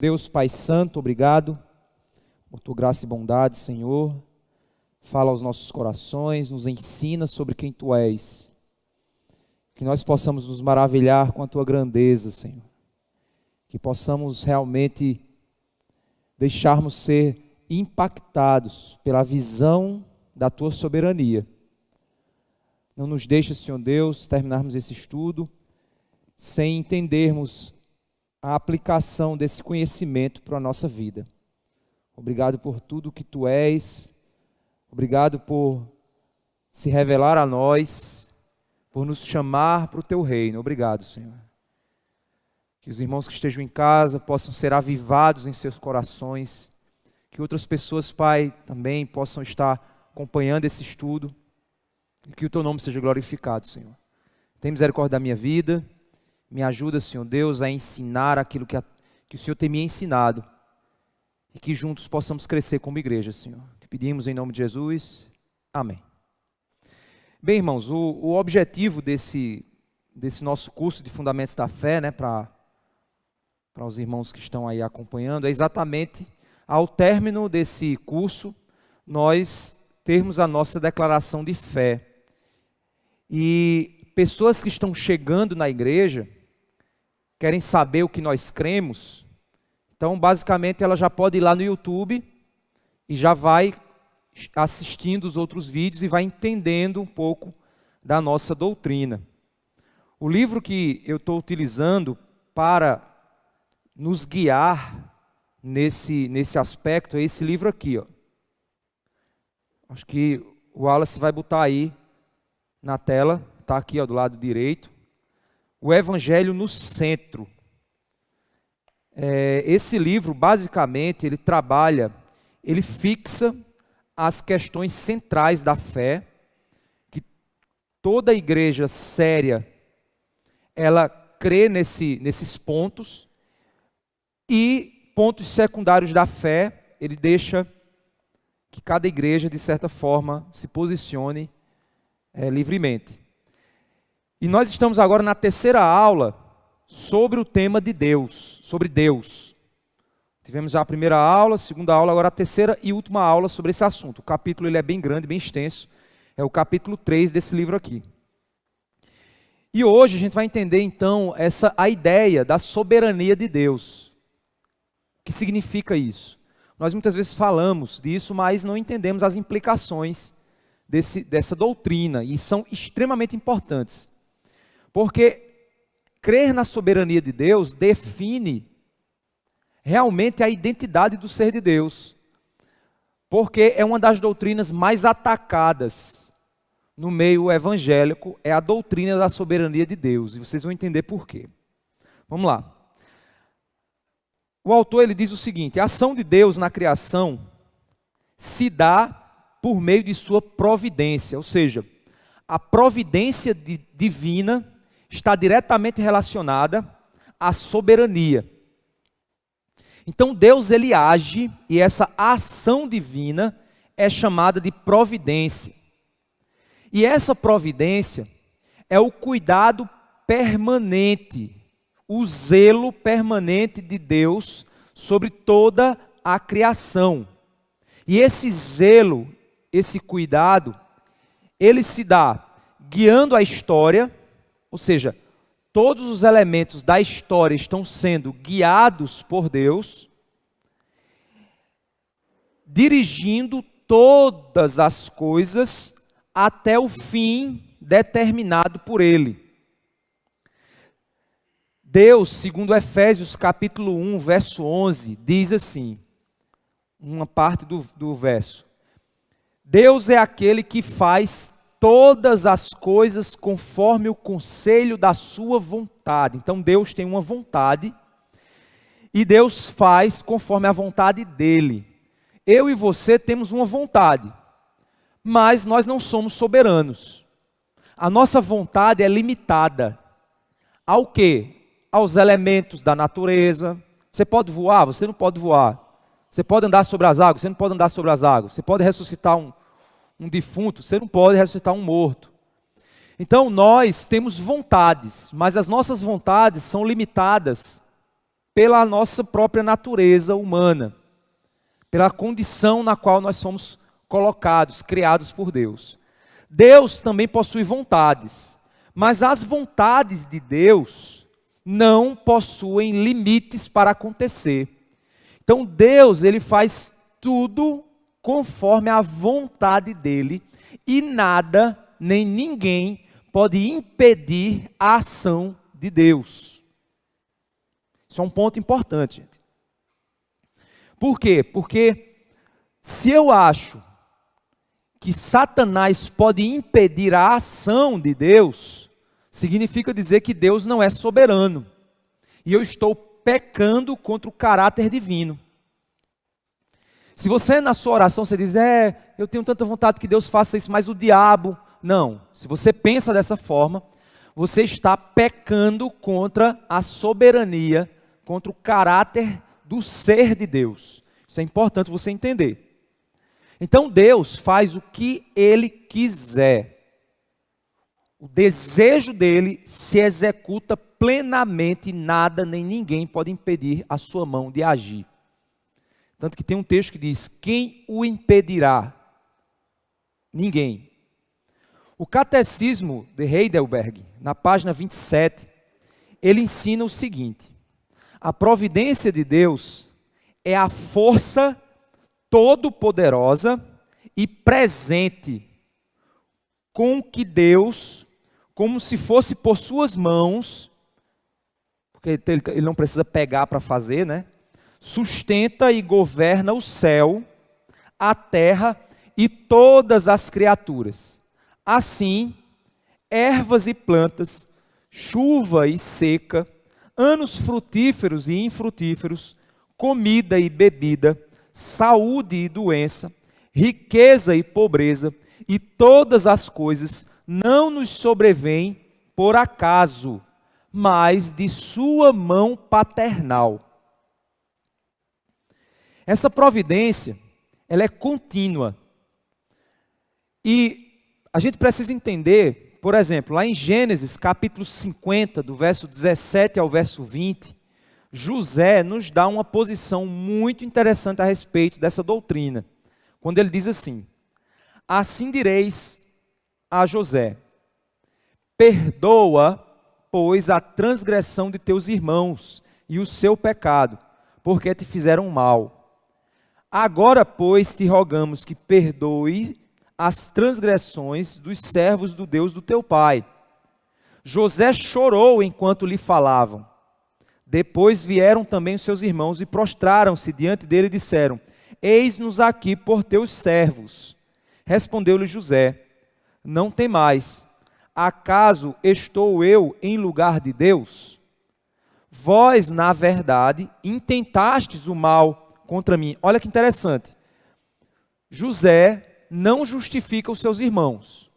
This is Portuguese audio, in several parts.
Deus Pai Santo, obrigado por tua graça e bondade, Senhor. Fala aos nossos corações, nos ensina sobre quem tu és. Que nós possamos nos maravilhar com a tua grandeza, Senhor. Que possamos realmente deixarmos ser impactados pela visão da tua soberania. Não nos deixe, Senhor Deus, terminarmos esse estudo sem entendermos a aplicação desse conhecimento para a nossa vida. Obrigado por tudo que tu és, obrigado por se revelar a nós, por nos chamar para o teu reino. Obrigado, Senhor. Que os irmãos que estejam em casa possam ser avivados em seus corações, que outras pessoas, Pai, também possam estar acompanhando esse estudo, e que o teu nome seja glorificado, Senhor. Tem misericórdia da minha vida. Me ajuda, Senhor Deus, a ensinar aquilo que o Senhor tem me ensinado. E que juntos possamos crescer como igreja, Senhor. Te pedimos em nome de Jesus. Amém. Bem, irmãos, o objetivo desse nosso curso de Fundamentos da Fé, né, para os irmãos que estão aí acompanhando, é exatamente ao término desse curso, nós termos a nossa declaração de fé. E pessoas que estão chegando na igreja querem saber o que nós cremos, então basicamente ela já pode ir lá no YouTube e já vai assistindo os outros vídeos e vai entendendo um pouco da nossa doutrina. O livro que eu estou utilizando para nos guiar nesse aspecto é esse livro aqui, ó. Acho que o Wallace vai botar aí na tela, está aqui, ó, do lado direito. O Evangelho no Centro. Esse livro, basicamente, ele fixa as questões centrais da fé, que toda igreja séria, ela crê nesses pontos, e pontos secundários da fé, ele deixa que cada igreja, de certa forma, se posicione livremente. E nós estamos agora na terceira aula sobre o tema de Deus, sobre Deus. Tivemos já a primeira aula, a segunda aula, agora a terceira e última aula sobre esse assunto. O capítulo ele é bem grande, bem extenso, é o capítulo 3 desse livro aqui. E hoje a gente vai entender então a ideia da soberania de Deus. O que significa isso? Nós muitas vezes falamos disso, mas não entendemos as implicações dessa doutrina, e são extremamente importantes. Porque crer na soberania de Deus define realmente a identidade do ser de Deus. Porque é uma das doutrinas mais atacadas no meio evangélico, é a doutrina da soberania de Deus. E vocês vão entender por quê. Vamos lá. O autor ele diz o seguinte: a ação de Deus na criação se dá por meio de sua providência, ou seja, a providência divina está diretamente relacionada à soberania. Então Deus ele age, e essa ação divina é chamada de providência. E essa providência é o cuidado permanente, o zelo permanente de Deus sobre toda a criação. E esse zelo, esse cuidado, ele se dá guiando a história, ou seja, todos os elementos da história estão sendo guiados por Deus, dirigindo todas as coisas até o fim determinado por Ele. Deus, segundo Efésios capítulo 1, verso 11, diz assim, uma parte do verso: Deus é aquele que faz todas as coisas conforme o conselho da sua vontade. Então Deus tem uma vontade e Deus faz conforme a vontade dele. Eu e você temos uma vontade, mas nós não somos soberanos. A nossa vontade é limitada. Ao quê? Aos elementos da natureza. Você pode voar? Você não pode voar. Você pode andar sobre as águas? Você não pode andar sobre as águas. Você pode ressuscitar um defunto, você não pode ressuscitar um morto. Então nós temos vontades, mas as nossas vontades são limitadas pela nossa própria natureza humana, pela condição na qual nós somos colocados, criados por Deus. Deus também possui vontades, mas as vontades de Deus não possuem limites para acontecer. Então Deus, ele faz tudo conforme a vontade dele e nada, nem ninguém pode impedir a ação de Deus. Isso é um ponto importante, gente. Por quê? Porque se eu acho que Satanás pode impedir a ação de Deus, significa dizer que Deus não é soberano. E eu estou pecando contra o caráter divino. Se você na sua oração você diz, eu tenho tanta vontade que Deus faça isso, mas o diabo... Não, se você pensa dessa forma, você está pecando contra a soberania, contra o caráter do ser de Deus. Isso é importante você entender. Então Deus faz o que Ele quiser. O desejo dele se executa plenamente e nada nem ninguém pode impedir a sua mão de agir. Tanto que tem um texto que diz, quem o impedirá? Ninguém. O Catecismo de Heidelberg, na página 27, ele ensina o seguinte: a providência de Deus é a força todo-poderosa e presente com que Deus, como se fosse por suas mãos, porque ele não precisa pegar para fazer, né? Sustenta e governa o céu, a terra e todas as criaturas. Assim, ervas e plantas, chuva e seca, anos frutíferos e infrutíferos, comida e bebida, saúde e doença, riqueza e pobreza, e todas as coisas não nos sobrevêm por acaso, mas de sua mão paternal. Essa providência, ela é contínua. E a gente precisa entender, por exemplo, lá em Gênesis capítulo 50, do verso 17 ao verso 20, José nos dá uma posição muito interessante a respeito dessa doutrina. Quando ele diz assim, assim direis a José, perdoa, pois, a transgressão de teus irmãos e o seu pecado, porque te fizeram mal. Agora, pois, te rogamos que perdoe as transgressões dos servos do Deus do teu pai. José chorou enquanto lhe falavam. Depois vieram também os seus irmãos e prostraram-se diante dele e disseram, eis-nos aqui por teus servos. Respondeu-lhe José, não temais, acaso estou eu em lugar de Deus? Vós, na verdade, intentastes o mal contra mim. Olha que interessante. José não justifica os seus irmãos.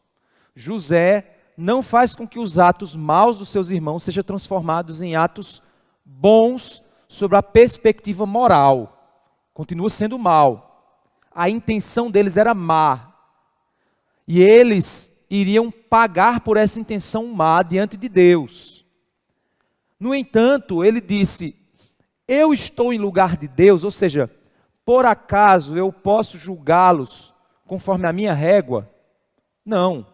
José não faz com que os atos maus dos seus irmãos sejam transformados em atos bons sobre a perspectiva moral. Continua sendo mal. A intenção deles era má. E eles iriam pagar por essa intenção má diante de Deus. No entanto, ele disse, eu estou em lugar de Deus, ou seja, por acaso eu posso julgá-los conforme a minha régua? Não.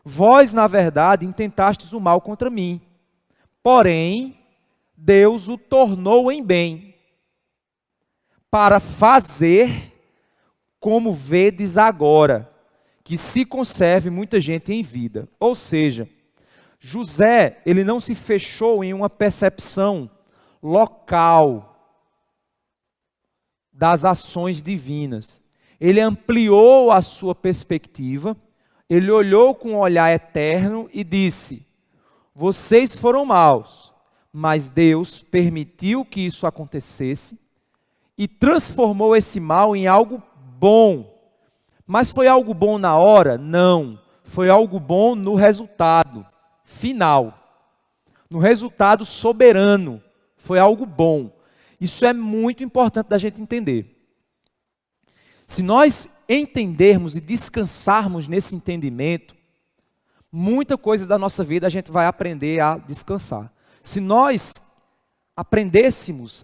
Vós, na verdade, intentastes o mal contra mim. Porém, Deus o tornou em bem, para fazer como vedes agora, que se conserve muita gente em vida. Ou seja, José, ele não se fechou em uma percepção local das ações divinas. Ele ampliou a sua perspectiva, ele olhou com um olhar eterno e disse, vocês foram maus, mas Deus permitiu que isso acontecesse e transformou esse mal em algo bom. Mas foi algo bom na hora? Não. Foi algo bom no resultado final. No resultado soberano. Foi algo bom. Isso é muito importante da gente entender. Se nós entendermos e descansarmos nesse entendimento, muita coisa da nossa vida a gente vai aprender a descansar. Se nós aprendêssemos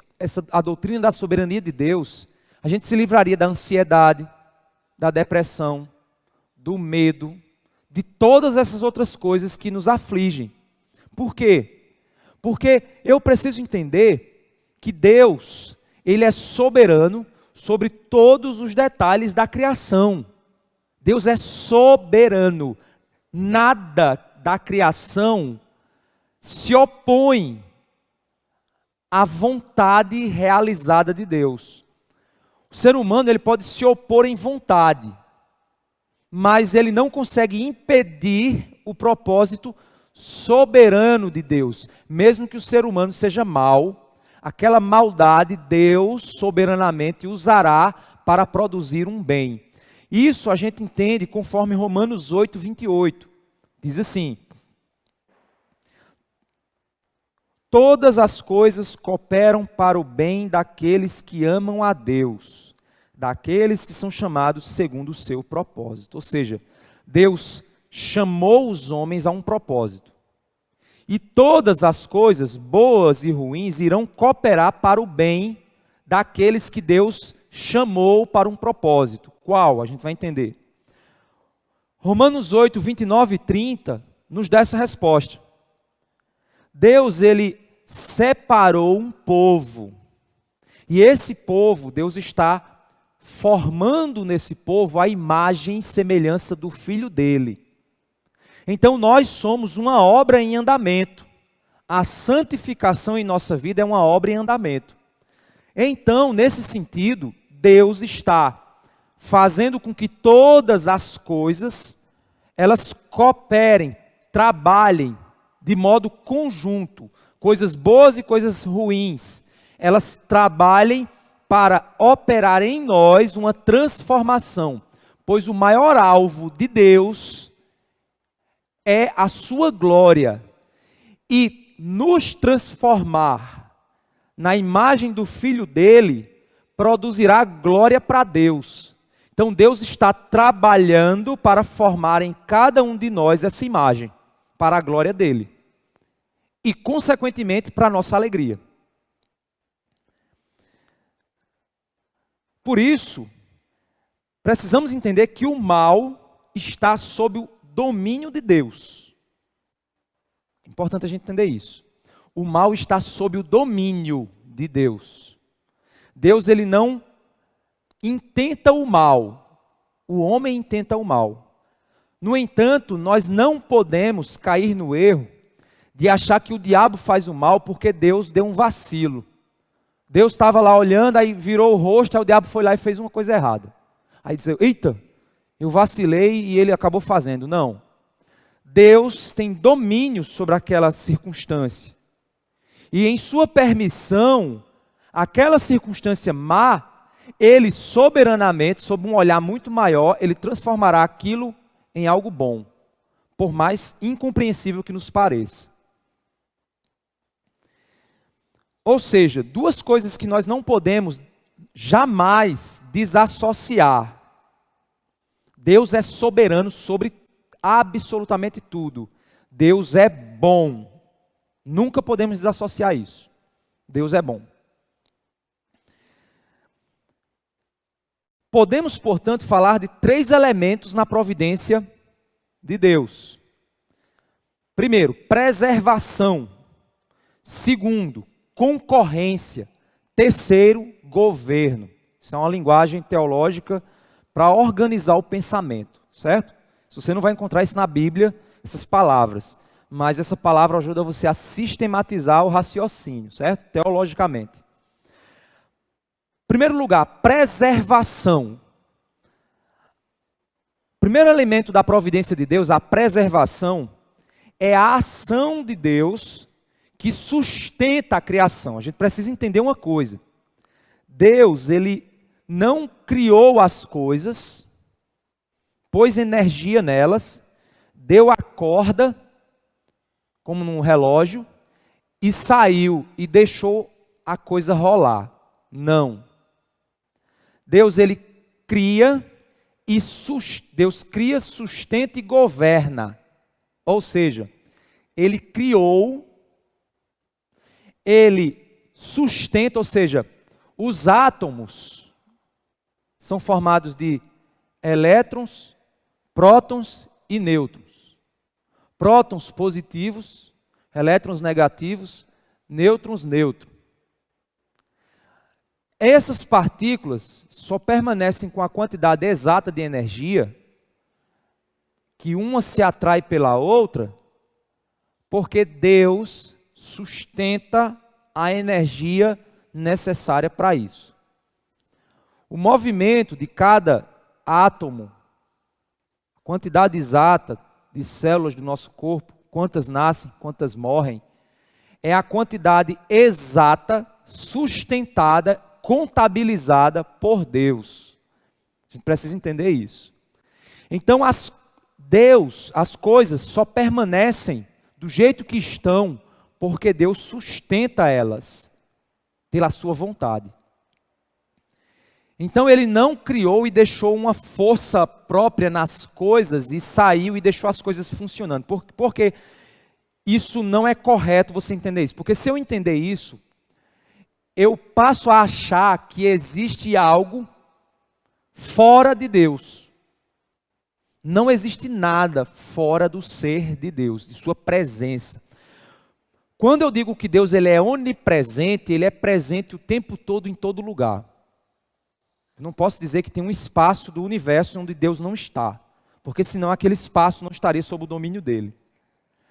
a doutrina da soberania de Deus, a gente se livraria da ansiedade, da depressão, do medo, de todas essas outras coisas que nos afligem. Por quê? Porque eu preciso entender que Deus, Ele é soberano sobre todos os detalhes da criação. Deus é soberano. Nada da criação se opõe à vontade realizada de Deus. O ser humano, ele pode se opor em vontade, mas ele não consegue impedir o propósito soberano de Deus. Mesmo que o ser humano seja mau, aquela maldade Deus soberanamente usará para produzir um bem. Isso a gente entende conforme Romanos 8, 28. Diz assim: todas as coisas cooperam para o bem daqueles que amam a Deus, daqueles que são chamados segundo o seu propósito. Ou seja, Deus chamou os homens a um propósito. E todas as coisas, boas e ruins, irão cooperar para o bem daqueles que Deus chamou para um propósito. Qual? A gente vai entender. Romanos 8, 29 e 30 nos dá essa resposta. Deus, Ele separou um povo. E esse povo, Deus está formando nesse povo a imagem e semelhança do Filho dele. Então nós somos uma obra em andamento. A santificação em nossa vida é uma obra em andamento. Então, nesse sentido, Deus está fazendo com que todas as coisas, elas cooperem, trabalhem de modo conjunto, coisas boas e coisas ruins, elas trabalhem para operar em nós uma transformação, pois o maior alvo de Deus é a sua glória, e nos transformar na imagem do Filho dele produzirá glória para Deus. Então Deus está trabalhando para formar em cada um de nós essa imagem, para a glória dele. E consequentemente para a nossa alegria. Por isso, precisamos entender que o mal está sob o domínio de Deus. É importante a gente entender isso. O mal está sob o domínio de Deus. Deus, ele não intenta o mal, o homem intenta o mal. No entanto, nós não podemos cair no erro de achar que o diabo faz o mal porque Deus deu um vacilo. Deus estava lá olhando, aí virou o rosto, aí o diabo foi lá e fez uma coisa errada. Aí disse: eita, eu vacilei e ele acabou fazendo. Não. Deus tem domínio sobre aquela circunstância. E em sua permissão, aquela circunstância má, ele soberanamente, sob um olhar muito maior, ele transformará aquilo em algo bom, por mais incompreensível que nos pareça. Ou seja, duas coisas que nós não podemos jamais desassociar. Deus é soberano sobre absolutamente tudo. Deus é bom. Nunca podemos desassociar isso. Deus é bom. Podemos, portanto, falar de três elementos na providência de Deus. Primeiro, preservação. Segundo, concorrência. Terceiro, governo. Isso é uma linguagem teológica para organizar o pensamento, certo? Se você não vai encontrar isso na Bíblia, essas palavras, mas essa palavra ajuda você a sistematizar o raciocínio, certo? Teologicamente. Primeiro lugar, preservação. Primeiro elemento da providência de Deus, a preservação, é a ação de Deus que sustenta a criação. A gente precisa entender uma coisa. Deus, ele não criou as coisas, pôs energia nelas, deu a corda, como num relógio, e saiu e deixou a coisa rolar. Não. Deus, ele cria e Deus cria, sustenta e governa. Ou seja, ele criou, ele sustenta, ou seja, os átomos são formados de elétrons, prótons e nêutrons. Prótons positivos, elétrons negativos, nêutrons neutros. Essas partículas só permanecem com a quantidade exata de energia, que uma se atrai pela outra, porque Deus sustenta a energia necessária para isso. O movimento de cada átomo, a quantidade exata de células do nosso corpo, quantas nascem, quantas morrem, é a quantidade exata, sustentada, contabilizada por Deus. A gente precisa entender isso. Então, as coisas só permanecem do jeito que estão, porque Deus sustenta elas pela sua vontade. Então ele não criou e deixou uma força própria nas coisas e saiu e deixou as coisas funcionando. Porque isso não é correto você entender isso. Porque se eu entender isso, eu passo a achar que existe algo fora de Deus. Não existe nada fora do ser de Deus, de sua presença. Quando eu digo que Deus ele é onipresente, ele é presente o tempo todo em todo lugar. Eu não posso dizer que tem um espaço do universo onde Deus não está, porque senão aquele espaço não estaria sob o domínio dele,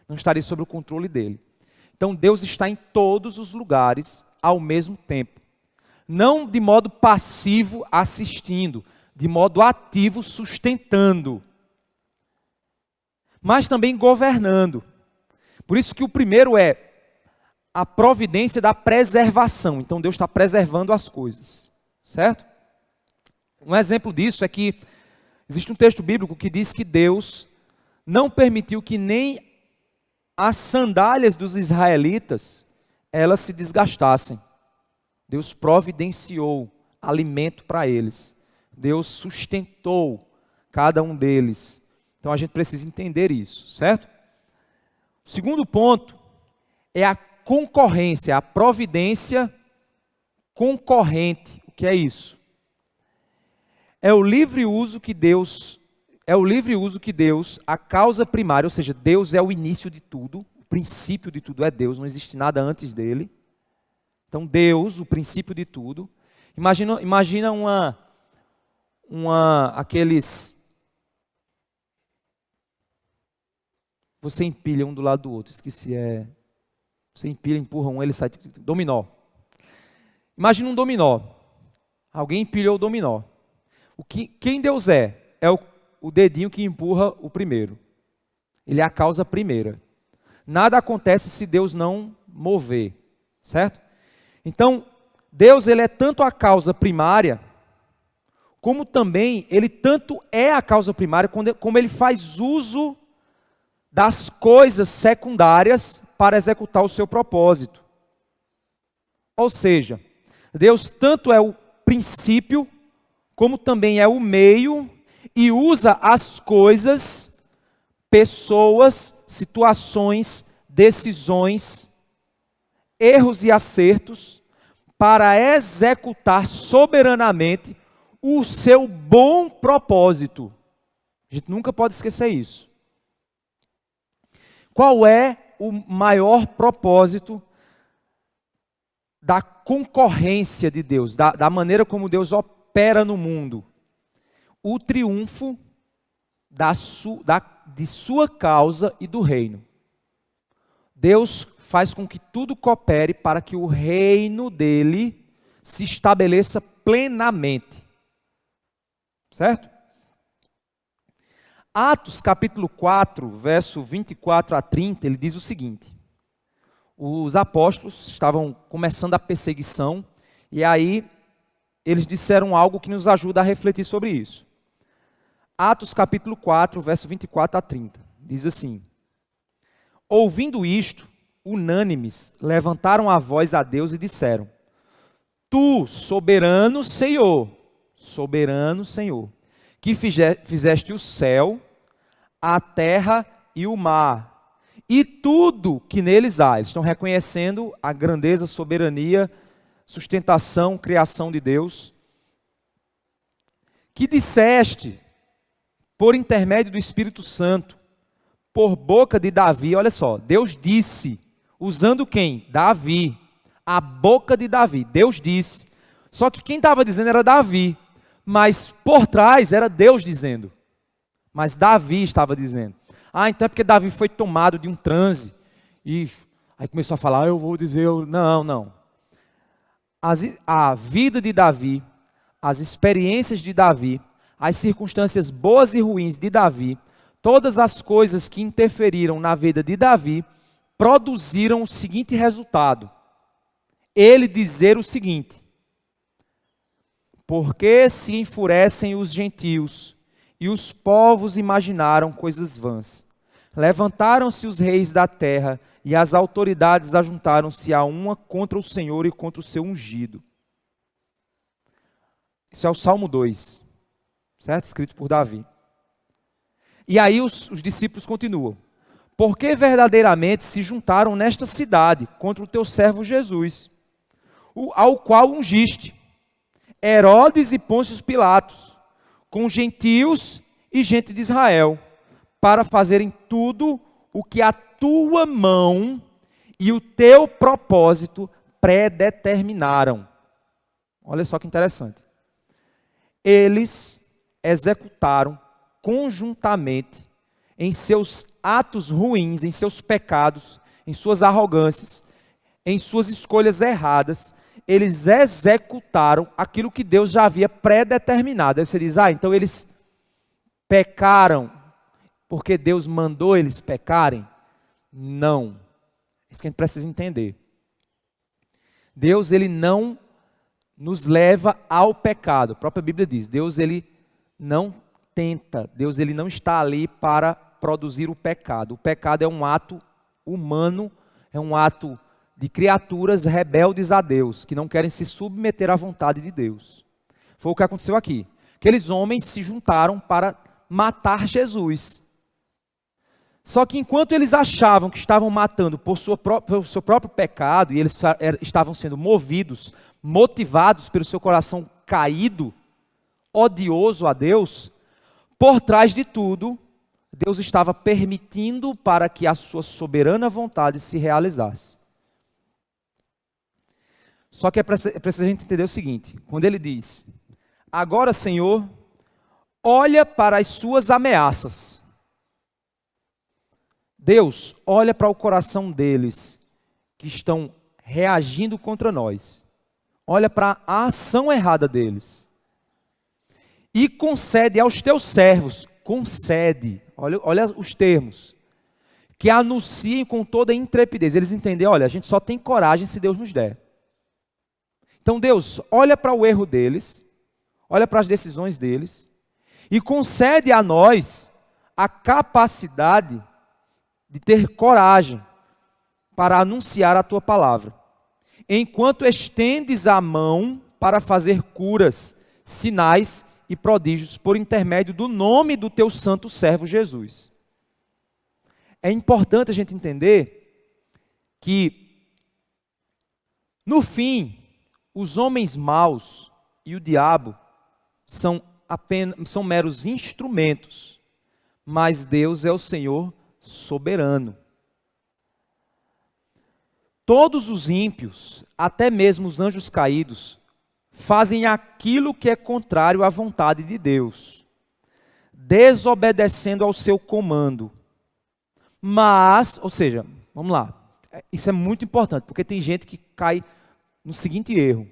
não estaria sob o controle dele. Então Deus está em todos os lugares ao mesmo tempo, não de modo passivo assistindo, de modo ativo sustentando, mas também governando. Por isso que o primeiro é a providência da preservação. Então Deus está preservando as coisas, certo? Um exemplo disso é que existe um texto bíblico que diz que Deus não permitiu que nem as sandálias dos israelitas elas se desgastassem. Deus providenciou alimento para eles. Deus sustentou cada um deles. Então a gente precisa entender isso, certo? O segundo ponto é a concorrência, a providência concorrente. O que é isso? É o livre uso que Deus, a causa primária, ou seja, Deus é o início de tudo, o princípio de tudo é Deus, não existe nada antes dele. Então Deus, o princípio de tudo. Imagina aqueles, você empilha um do lado do outro, você empilha, empurra um, ele sai, dominó. Imagina um dominó, alguém empilhou o dominó. Quem Deus é o dedinho que empurra o primeiro. Ele é a causa primeira. Nada acontece se Deus não mover, certo? Então, Deus ele é tanto a causa primária, como também ele tanto é a causa primária, como ele faz uso das coisas secundárias para executar o seu propósito. Ou seja, Deus tanto é o princípio, como também é o meio, e usa as coisas, pessoas, situações, decisões, erros e acertos, para executar soberanamente o seu bom propósito. A gente nunca pode esquecer isso. Qual é o maior propósito da concorrência de Deus, da maneira como Deus opera no mundo? O triunfo de sua causa e do reino. Deus faz com que tudo coopere para que o reino dele se estabeleça plenamente. Certo? Atos capítulo 4, verso 24 a 30, ele diz o seguinte: os apóstolos estavam começando a perseguição, e aí eles disseram algo que nos ajuda a refletir sobre isso. Atos capítulo 4, verso 24 a 30, diz assim: ouvindo isto, unânimes, levantaram a voz a Deus e disseram: Tu, soberano Senhor, que fizeste o céu, a terra e o mar, e tudo que neles há. Eles estão reconhecendo a grandeza, soberania, sustentação, criação de Deus. Que disseste, por intermédio do Espírito Santo, por boca de Davi, olha só, Deus disse, usando quem? Davi, a boca de Davi, Deus disse. Só que quem estava dizendo era Davi, mas por trás era Deus dizendo. Mas Davi estava dizendo. Então é porque Davi foi tomado de um transe, e aí começou a falar, eu vou dizer, não. A vida de Davi, as experiências de Davi, as circunstâncias boas e ruins de Davi, todas as coisas que interferiram na vida de Davi, produziram o seguinte resultado. Ele dizer o seguinte: porque se enfurecem os gentios, e os povos imaginaram coisas vãs. Levantaram-se os reis da terra, e as autoridades ajuntaram-se a uma contra o Senhor e contra o seu ungido. Isso é o Salmo 2, certo? Escrito por Davi. E aí os discípulos continuam. Porque verdadeiramente se juntaram nesta cidade contra o teu servo Jesus, ao qual ungiste, Herodes e Pôncio Pilatos, com gentios e gente de Israel, para fazerem tudo o que a tua mão e o teu propósito predeterminaram. Olha só que interessante. Eles executaram conjuntamente em seus atos ruins, em seus pecados, em suas arrogâncias, em suas escolhas erradas, eles executaram aquilo que Deus já havia predeterminado. Aí você diz, então eles pecaram porque Deus mandou eles pecarem? Não. Isso que a gente precisa entender. Deus, ele não nos leva ao pecado. A própria Bíblia diz, Deus, ele não tenta, Deus, ele não está ali para produzir o pecado. O pecado é um ato humano, é um ato de criaturas rebeldes a Deus, que não querem se submeter à vontade de Deus. Foi o que aconteceu aqui. Aqueles homens se juntaram para matar Jesus. Só que enquanto eles achavam que estavam matando por seu próprio pecado, e eles estavam sendo motivados pelo seu coração caído, odioso a Deus, por trás de tudo, Deus estava permitindo para que a sua soberana vontade se realizasse. Só que é preciso a gente entender o seguinte, quando ele diz, agora Senhor, olha para as suas ameaças. Deus, olha para o coração deles que estão reagindo contra nós. Olha para a ação errada deles. E concede aos teus servos, olha os termos, que anunciem com toda a intrepidez. Eles entendem, olha, a gente só tem coragem se Deus nos der. Então Deus, olha para o erro deles, olha para as decisões deles, e concede a nós a capacidade de ter coragem para anunciar a tua palavra, enquanto estendes a mão para fazer curas, sinais e prodígios por intermédio do nome do teu santo servo Jesus. É importante a gente entender que, no fim, os homens maus e o diabo são meros instrumentos, mas Deus é o Senhor soberano. Todos os ímpios, até mesmo os anjos caídos, fazem aquilo que é contrário à vontade de Deus, desobedecendo ao seu comando. Mas, ou seja, vamos lá, isso é muito importante, porque tem gente que cai no seguinte erro,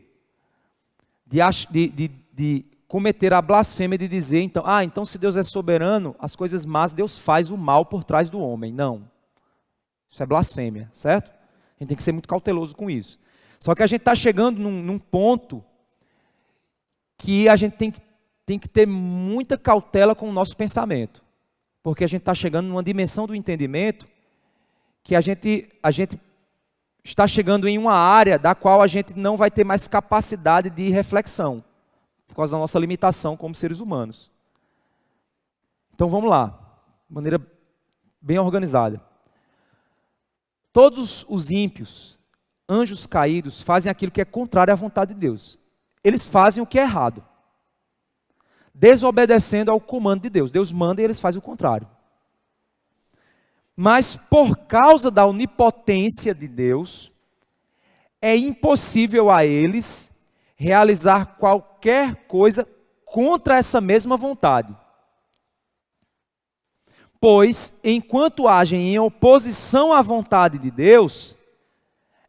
de cometer a blasfêmia de dizer, então se Deus é soberano, as coisas más, Deus faz o mal por trás do homem. Não, isso é blasfêmia, certo? A gente tem que ser muito cauteloso com isso. Só que a gente está chegando num ponto que a gente tem que ter muita cautela com o nosso pensamento, porque a gente está chegando numa dimensão do entendimento que a gente está chegando em uma área da qual a gente não vai ter mais capacidade de reflexão, por causa da nossa limitação como seres humanos. Então vamos lá, de maneira bem organizada. Todos os ímpios, anjos caídos, fazem aquilo que é contrário à vontade de Deus. Eles fazem o que é errado, desobedecendo ao comando de Deus. Deus manda e eles fazem o contrário. Mas por causa da onipotência de Deus, é impossível a eles realizar qualquer coisa contra essa mesma vontade. Pois, enquanto agem em oposição à vontade de Deus,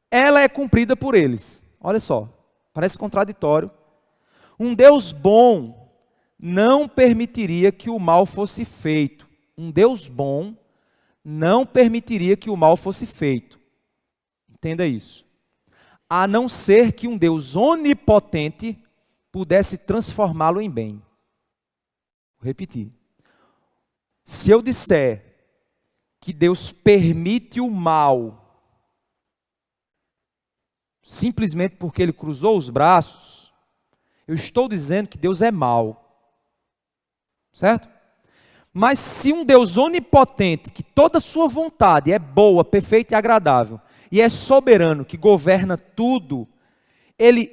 ela é cumprida por eles. Olha só, parece contraditório. Um Deus bom não permitiria que o mal fosse feito. Um Deus bom não permitiria que o mal fosse feito. Entenda isso. A não ser que um Deus onipotente pudesse transformá-lo em bem. Vou repetir. Se eu disser que Deus permite o mal, simplesmente porque Ele cruzou os braços, eu estou dizendo que Deus é mau. Certo? Mas se um Deus onipotente, que toda a sua vontade é boa, perfeita e agradável, e é soberano, que governa tudo, Ele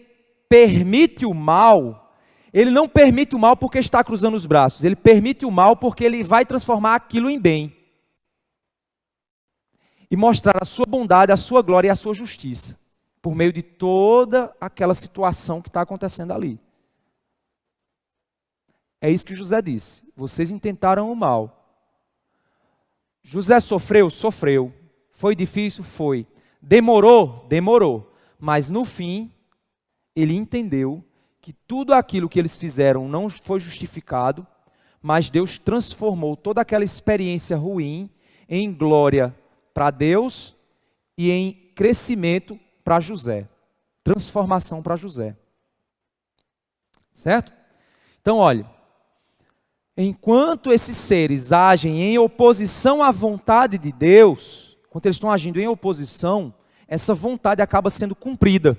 permite o mal, Ele não permite o mal porque está cruzando os braços, Ele permite o mal porque Ele vai transformar aquilo em bem. E mostrar a sua bondade, a sua glória e a sua justiça, por meio de toda aquela situação que está acontecendo ali. É isso que José disse. Vocês intentaram o mal. José sofreu? Sofreu. Foi difícil? Foi. Demorou? Demorou. Mas no fim, ele entendeu que tudo aquilo que eles fizeram não foi justificado, mas Deus transformou toda aquela experiência ruim em glória para Deus e em crescimento para José. Transformação para José. Certo? Então, olha. Enquanto esses seres agem em oposição à vontade de Deus, enquanto eles estão agindo em oposição, essa vontade acaba sendo cumprida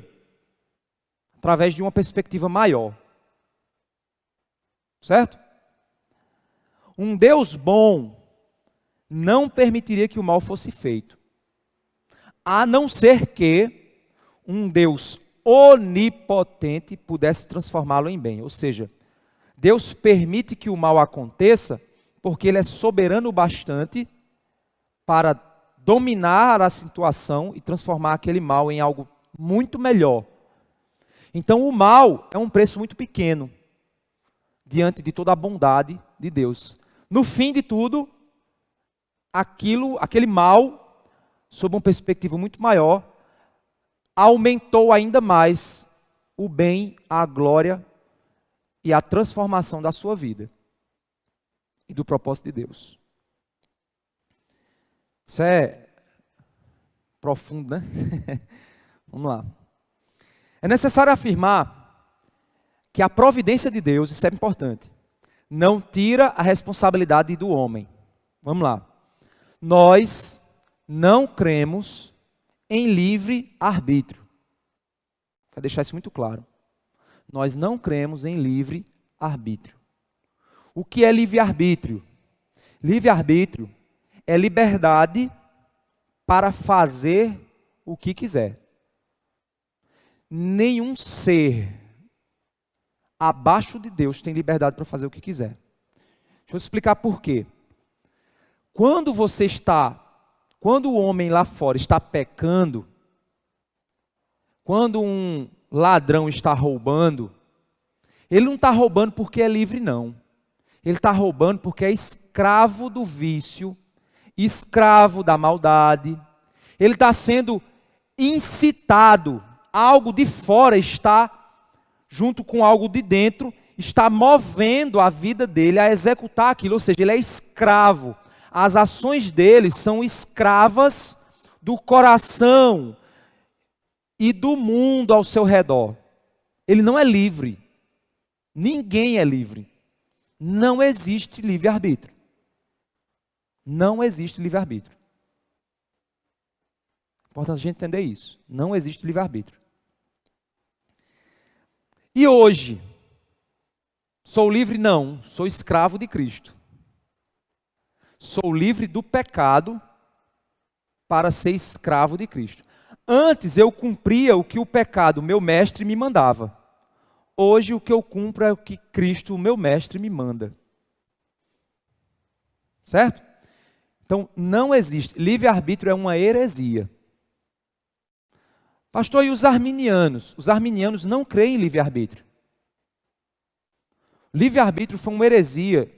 através de uma perspectiva maior. Certo? Um Deus bom não permitiria que o mal fosse feito, a não ser que um Deus onipotente pudesse transformá-lo em bem. Ou seja, Deus permite que o mal aconteça porque Ele é soberano bastante para dominar a situação e transformar aquele mal em algo muito melhor. Então o mal é um preço muito pequeno diante de toda a bondade de Deus. No fim de tudo, aquele mal, sob uma perspectiva muito maior, aumentou ainda mais o bem, a glória e a transformação da sua vida e do propósito de Deus. Isso é profundo, né? Vamos lá. É necessário afirmar que a providência de Deus, isso é importante, não tira a responsabilidade do homem. Vamos lá. Nós não cremos em livre arbítrio. Quero deixar isso muito claro. Nós não cremos em livre-arbítrio. O que é livre-arbítrio? Livre-arbítrio é liberdade para fazer o que quiser. Nenhum ser abaixo de Deus tem liberdade para fazer o que quiser. Deixa eu explicar por quê. Quando o homem lá fora está pecando, quando um ladrão está roubando, ele não está roubando porque é livre, não. Ele está roubando porque é escravo do vício, escravo da maldade. Ele está sendo incitado. Algo de fora está, junto com algo de dentro, está movendo a vida dele a executar aquilo. Ou seja, ele é escravo. As ações dele são escravas do coração e do mundo ao seu redor. Ele não é livre. Ninguém é livre. Não existe livre-arbítrio. Não existe livre-arbítrio. É importante a gente entender isso. Não existe livre-arbítrio. E hoje, sou livre? Não, sou escravo de Cristo. Sou livre do pecado para ser escravo de Cristo. Antes eu cumpria o que o pecado, meu mestre, me mandava. Hoje o que eu cumpro é o que Cristo, o meu mestre, me manda. Certo? Então não existe. Livre-arbítrio é uma heresia. Pastor, e os arminianos? Os arminianos não creem em livre-arbítrio. Livre-arbítrio foi uma heresia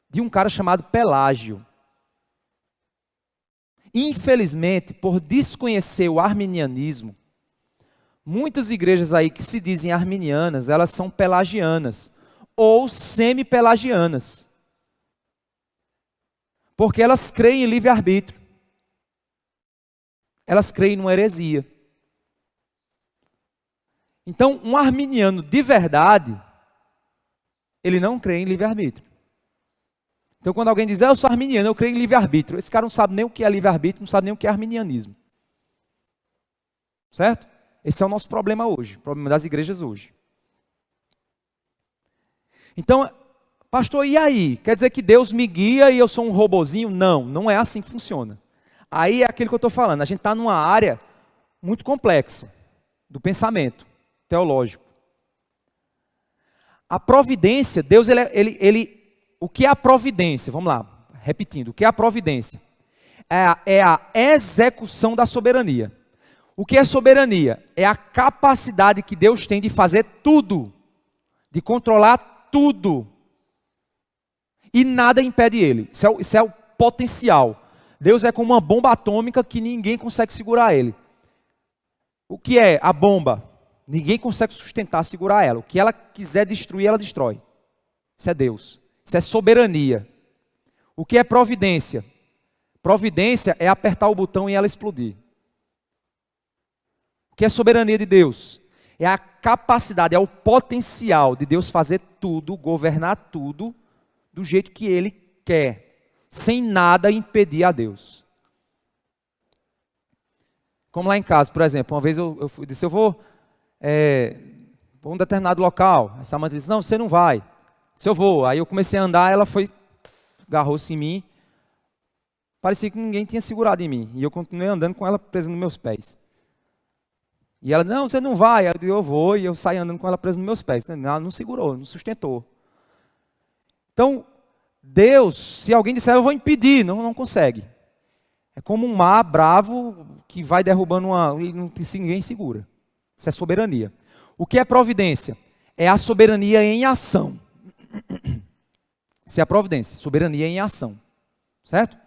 de um cara chamado Pelágio. Infelizmente, por desconhecer o arminianismo, muitas igrejas aí que se dizem arminianas, elas são pelagianas ou semi-pelagianas. Porque elas creem em livre-arbítrio. Elas creem numa heresia. Então, um arminiano de verdade, ele não crê em livre-arbítrio. Então, quando alguém diz, eu sou arminiano, eu creio em livre-arbítrio, esse cara não sabe nem o que é livre-arbítrio, não sabe nem o que é arminianismo. Certo? Esse é o nosso problema hoje, o problema das igrejas hoje. Então, pastor, e aí? Quer dizer que Deus me guia e eu sou um robozinho? Não, não é assim que funciona. Aí é aquilo que eu estou falando, a gente está numa área muito complexa do pensamento teológico. A providência, Deus, o que é a providência? Vamos lá, repetindo, o que é a providência? É a execução da soberania. O que é soberania? É a capacidade que Deus tem de fazer tudo, de controlar tudo. E nada impede ele. Isso é o potencial. Deus é como uma bomba atômica que ninguém consegue segurar ele. O que é a bomba? Ninguém consegue sustentar, segurar ela. O que ela quiser destruir, ela destrói. Isso é Deus. Isso é soberania. O que é providência? Providência é apertar o botão e ela explodir. O que é soberania de Deus? É a capacidade, é o potencial de Deus fazer tudo, governar tudo, do jeito que Ele quer, sem nada impedir a Deus. Como lá em casa, por exemplo, uma vez eu disse, eu vou para um determinado local. A Samanta disse, não, você não vai. Se eu vou, aí eu comecei a andar, ela foi, agarrou-se em mim, parecia que ninguém tinha segurado em mim, e eu continuei andando com ela presa nos meus pés. E ela, não, você não vai, eu vou, e eu saí andando com ela presa nos meus pés. Ela não segurou, não sustentou. Então, Deus, se alguém disser, eu vou impedir, não consegue. É como um mar bravo que vai derrubando e ninguém segura. Isso é soberania. O que é providência? É a soberania em ação. Isso é a providência, soberania em ação. Certo?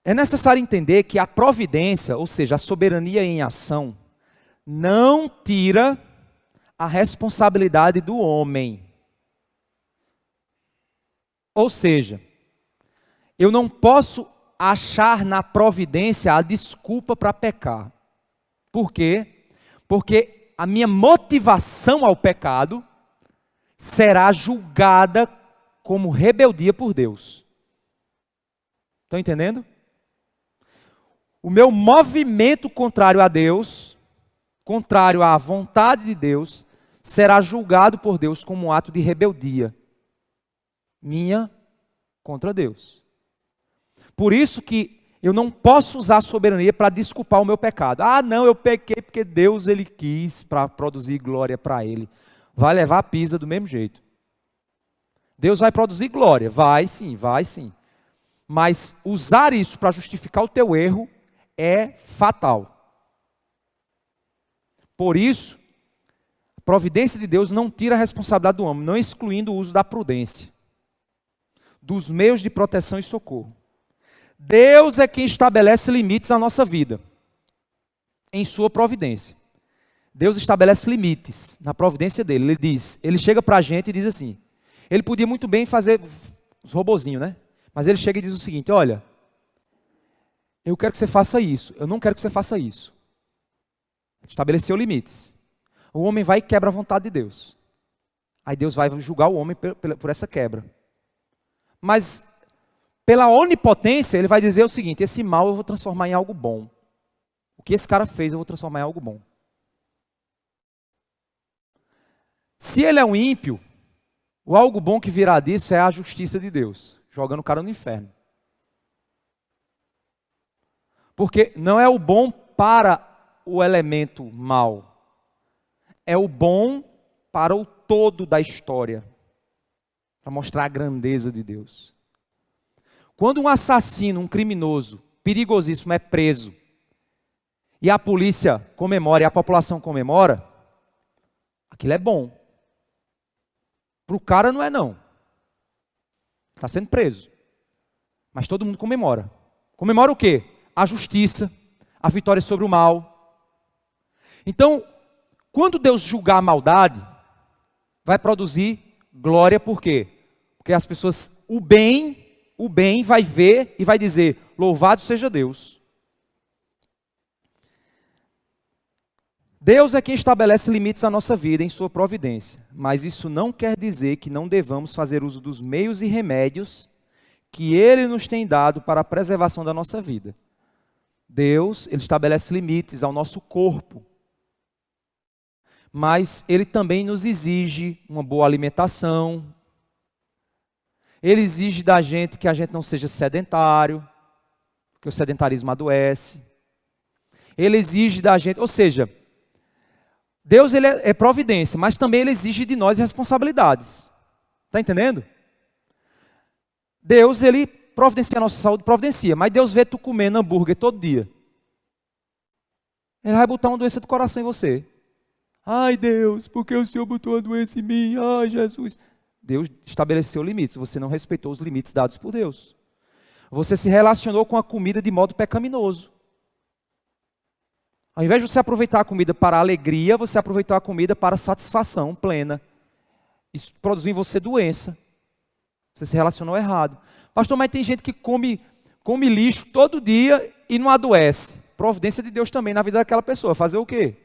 É necessário entender que a providência, ou seja, a soberania em ação, não tira a responsabilidade do homem. Ou seja, eu não posso achar na providência a desculpa para pecar. Por quê? Porque a minha motivação ao pecado será julgada como rebeldia por Deus. Estão entendendo? O meu movimento contrário a Deus, contrário à vontade de Deus, será julgado por Deus como um ato de rebeldia minha contra Deus. Por isso que eu não posso usar a soberania para desculpar o meu pecado. Ah, não, eu pequei porque Deus ele quis para produzir glória para Ele. Vai levar a pisa do mesmo jeito. Deus vai produzir glória, vai sim. Mas usar isso para justificar o teu erro é fatal. Por isso, a providência de Deus não tira a responsabilidade do homem, não excluindo o uso da prudência, dos meios de proteção e socorro. Deus é quem estabelece limites à nossa vida, em sua providência. Deus estabelece limites na providência dele. Ele chega para a gente e diz assim, ele podia muito bem fazer os robozinhos, né? Mas ele chega e diz o seguinte, olha, eu quero que você faça isso, eu não quero que você faça isso. Estabeleceu limites. O homem vai e quebra a vontade de Deus. Aí Deus vai julgar o homem por essa quebra. Mas, pela onipotência, ele vai dizer o seguinte, esse mal eu vou transformar em algo bom. O que esse cara fez eu vou transformar em algo bom. Se ele é um ímpio, o algo bom que virá disso é a justiça de Deus, jogando o cara no inferno. Porque não é o bom para o elemento mal. É o bom para o todo da história. Para mostrar a grandeza de Deus. Quando um assassino, um criminoso, perigosíssimo é preso, e a polícia comemora e a população comemora, aquilo é bom. Para o cara não é não. Está sendo preso. Mas todo mundo comemora. Comemora o quê? A justiça, a vitória sobre o mal. Então, quando Deus julgar a maldade, vai produzir glória, por quê? Porque as pessoas, o bem vai ver e vai dizer, louvado seja Deus. Deus é quem estabelece limites à nossa vida em sua providência, mas isso não quer dizer que não devamos fazer uso dos meios e remédios que Ele nos tem dado para a preservação da nossa vida. Deus, Ele estabelece limites ao nosso corpo, mas Ele também nos exige uma boa alimentação. Ele exige da gente que a gente não seja sedentário, porque o sedentarismo adoece. Ele exige da gente, ou seja, Deus ele é providência, mas também Ele exige de nós responsabilidades. Está entendendo? Deus, Ele providencia a nossa saúde, providencia, mas Deus vê tu comendo hambúrguer todo dia. Ele vai botar uma doença do coração em você. Ai Deus, por que o Senhor botou uma doença em mim? Ai Jesus. Deus estabeleceu limites, você não respeitou os limites dados por Deus. Você se relacionou com a comida de modo pecaminoso. Ao invés de você aproveitar a comida para alegria, você aproveitou a comida para satisfação plena. Isso produziu em você doença. Você se relacionou errado. Pastor, mas tem gente que come lixo todo dia e não adoece. Providência de Deus também na vida daquela pessoa. Fazer o quê?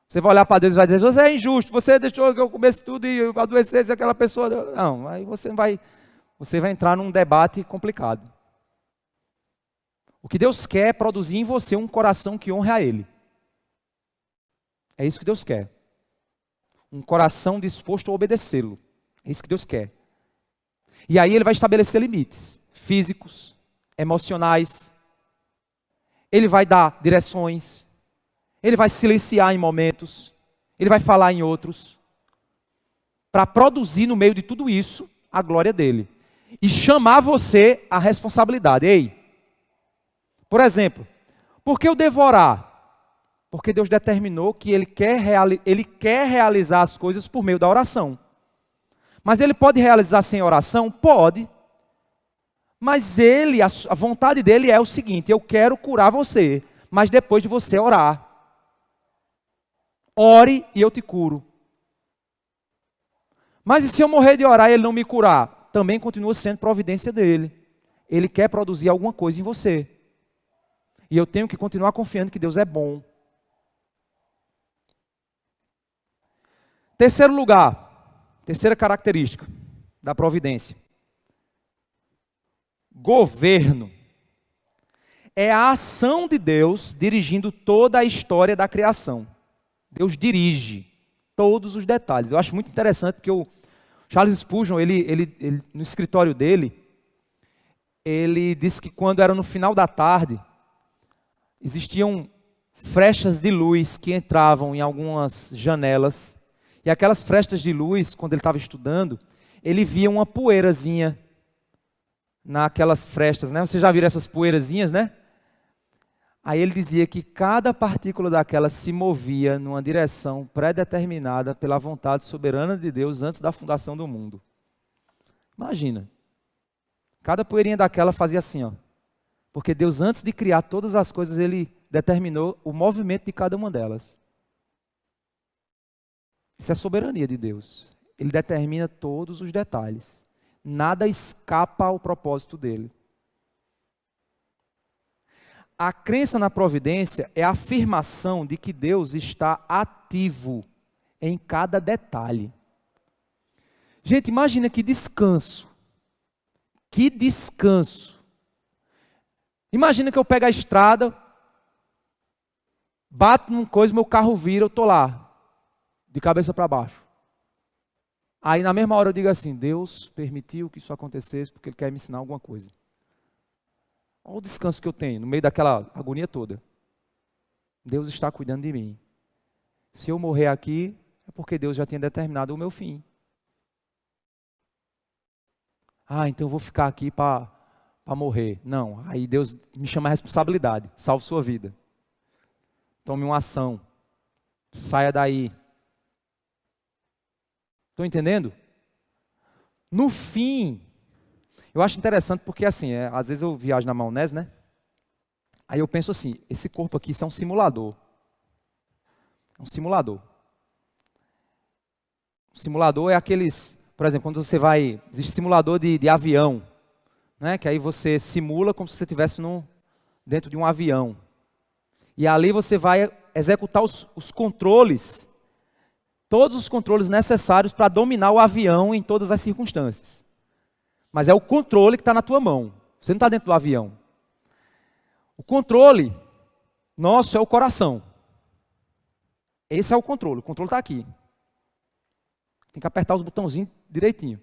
Você vai olhar para Deus e vai dizer, você é injusto, você deixou que eu comesse tudo e eu adoecesse aquela pessoa. Não, aí você vai entrar num debate complicado. O que Deus quer é produzir em você um coração que honre a Ele. É isso que Deus quer. Um coração disposto a obedecê-lo. É isso que Deus quer. E aí Ele vai estabelecer limites físicos, emocionais. Ele vai dar direções. Ele vai silenciar em momentos. Ele vai falar em outros. Para produzir no meio de tudo isso a glória dele. E chamar você à responsabilidade. Ei, por exemplo, por que eu devo orar? Porque Deus determinou que Ele quer realizar as coisas por meio da oração. Mas Ele pode realizar sem oração? Pode. Mas a vontade dEle é o seguinte, eu quero curar você, mas depois de você orar. Ore e eu te curo. Mas e se eu morrer de orar e Ele não me curar? Também continua sendo providência dEle. Ele quer produzir alguma coisa em você. E eu tenho que continuar confiando que Deus é bom. Terceiro lugar, terceira característica da providência. Governo. É a ação de Deus dirigindo toda a história da criação. Deus dirige todos os detalhes. Eu acho muito interessante porque o Charles Spurgeon, ele no escritório dele, ele disse que quando era no final da tarde, existiam frechas de luz que entravam em algumas janelas. E aquelas frestas de luz, quando ele estava estudando, ele via uma poeirazinha naquelas frestas, né? Vocês já viram essas poeirazinhas, né? Aí ele dizia que cada partícula daquela se movia numa direção pré-determinada pela vontade soberana de Deus antes da fundação do mundo. Imagina. Cada poeirinha daquela fazia assim, ó. Porque Deus, antes de criar todas as coisas, Ele determinou o movimento de cada uma delas. Isso é soberania de Deus. Ele determina todos os detalhes. Nada escapa ao propósito dele. A crença na providência é a afirmação de que Deus está ativo em cada detalhe. Gente, imagina que descanso. Que descanso. Imagina que eu pego a estrada, bato numa coisa, meu carro vira, eu estou lá, de cabeça para baixo. Aí na mesma hora eu digo assim, Deus permitiu que isso acontecesse porque Ele quer me ensinar alguma coisa. Olha o descanso que eu tenho no meio daquela agonia toda. Deus está cuidando de mim. Se eu morrer aqui, é porque Deus já tinha determinado o meu fim. Então eu vou ficar aqui para morrer. Não, aí Deus me chama a responsabilidade. Salve sua vida. Tome uma ação. Saia daí. Estão entendendo? No fim, eu acho interessante porque assim, às vezes eu viajo na maionese, né? Aí eu penso assim, esse corpo aqui, isso é um simulador. É um simulador. O simulador é aqueles, por exemplo, quando você vai, existe simulador de avião, né? Que aí você simula como se você estivesse dentro de um avião. E ali você vai executar os controles, todos os controles necessários para dominar o avião em todas as circunstâncias. Mas é o controle que está na tua mão. Você não está dentro do avião. O controle nosso é o coração. Esse é o controle está aqui. Tem que apertar os botãozinhos direitinho.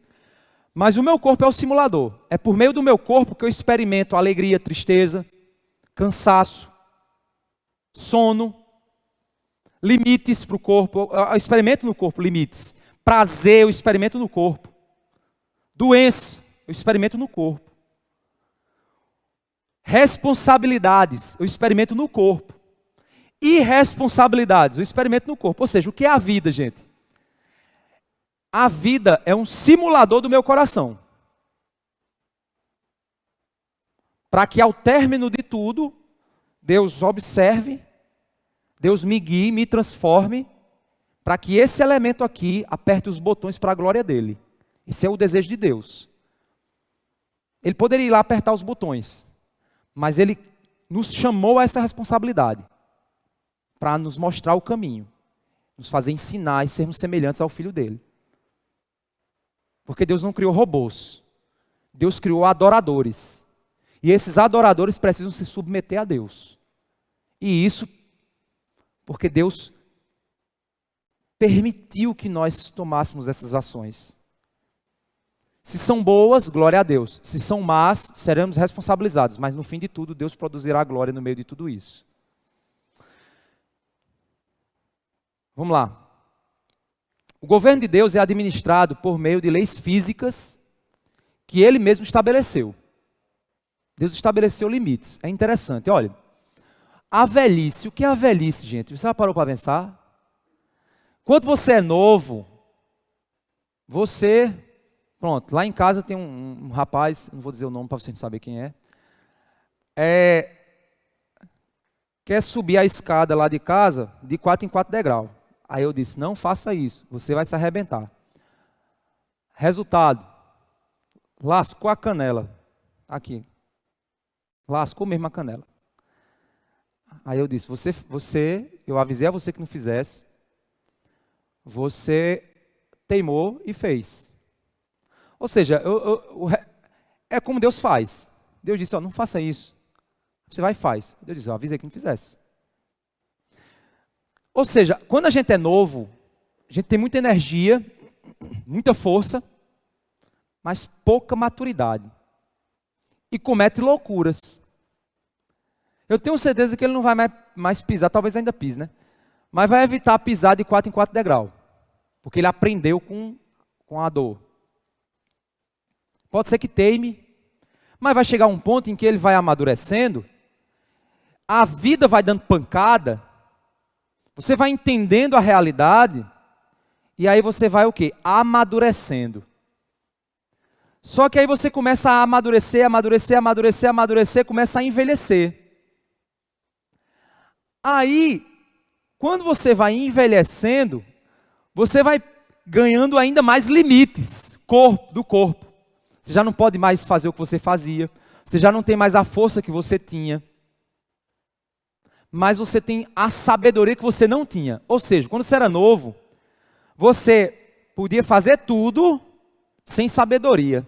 Mas o meu corpo é o simulador. É por meio do meu corpo que eu experimento alegria, tristeza, cansaço, sono, limites para o corpo. Eu experimento no corpo limites. Prazer, eu experimento no corpo. Doença, eu experimento no corpo. Responsabilidades, eu experimento no corpo. Irresponsabilidades, eu experimento no corpo. Ou seja, o que é a vida, gente? A vida é um simulador do meu coração. Para que ao término de tudo, Deus observe, Deus me guie, me transforme, para que esse elemento aqui aperte os botões para a glória dele. Esse é o desejo de Deus. Ele poderia ir lá apertar os botões, mas ele nos chamou a essa responsabilidade, para nos mostrar o caminho, nos fazer ensinar e sermos semelhantes ao Filho dele. Porque Deus não criou robôs, Deus criou adoradores. E esses adoradores precisam se submeter a Deus. E isso porque Deus permitiu que nós tomássemos essas ações. Se são boas, glória a Deus. Se são más, seremos responsabilizados. Mas no fim de tudo, Deus produzirá glória no meio de tudo isso. Vamos lá. O governo de Deus é administrado por meio de leis físicas que Ele mesmo estabeleceu. Deus estabeleceu limites. É interessante, olha. A velhice, o que é a velhice, gente? Você já parou para pensar? Quando você é novo, pronto, lá em casa tem um rapaz, não vou dizer o nome para você não saber quem quer subir a escada lá de casa de 4 em 4 degraus. Aí eu disse, não faça isso, você vai se arrebentar. Resultado, lascou a canela. Aqui. Lascou mesmo a canela. Aí eu disse, eu avisei a você que não fizesse. Você teimou e fez. Ou seja, é como Deus faz. Deus disse, não faça isso. Você vai e faz. Deus disse, eu avisei que não fizesse. Ou seja, quando a gente é novo, a gente tem muita energia, muita força, mas pouca maturidade. E comete loucuras. Eu tenho certeza que ele não vai mais pisar, talvez ainda pise, né? Mas vai evitar pisar de 4 em 4 degraus. Porque ele aprendeu com a dor. Pode ser que teime, mas vai chegar um ponto em que ele vai amadurecendo, a vida vai dando pancada, você vai entendendo a realidade, e aí você vai o quê? Amadurecendo. Só que aí você começa a amadurecer, começa a envelhecer. Aí, quando você vai envelhecendo, você vai ganhando ainda mais limites do corpo. Você já não pode mais fazer o que você fazia, você já não tem mais a força que você tinha. Mas você tem a sabedoria que você não tinha. Ou seja, quando você era novo, você podia fazer tudo sem sabedoria.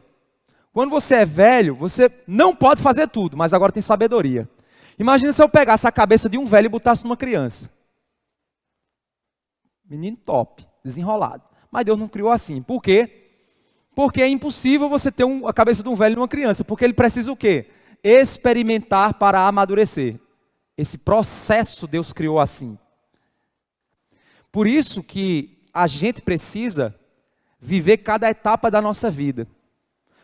Quando você é velho, você não pode fazer tudo, mas agora tem sabedoria. Imagina se eu pegasse a cabeça de um velho e botasse numa criança. Menino top, desenrolado. Mas Deus não criou assim. Por quê? Porque é impossível você ter a cabeça de um velho e uma criança. Porque ele precisa o quê? experimentar para amadurecer. Esse processo Deus criou assim. Por isso que a gente precisa viver cada etapa da nossa vida.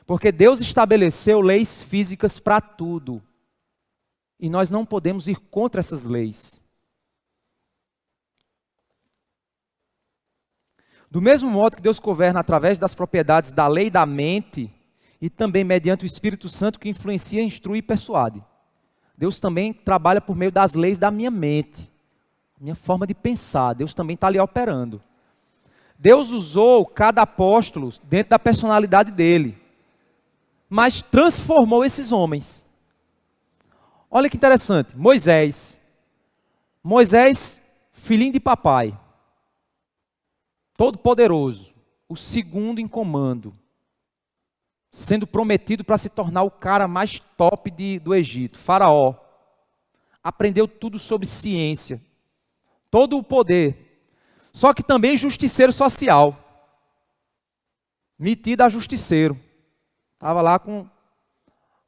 Porque Deus estabeleceu leis físicas para tudo. E nós não podemos ir contra essas leis. Do mesmo modo que Deus governa através das propriedades da lei da mente e também mediante o Espírito Santo que influencia, instrui e persuade. Deus também trabalha por meio das leis da minha mente, minha forma de pensar. Deus também está ali operando. Deus usou cada apóstolo dentro da personalidade dele, mas transformou esses homens. Olha que interessante, Moisés, filhinho de papai, todo poderoso, o segundo em comando, sendo prometido para se tornar o cara mais top do Egito, Faraó. Aprendeu tudo sobre ciência, todo o poder, só que também justiceiro social, metido a justiceiro, estava lá com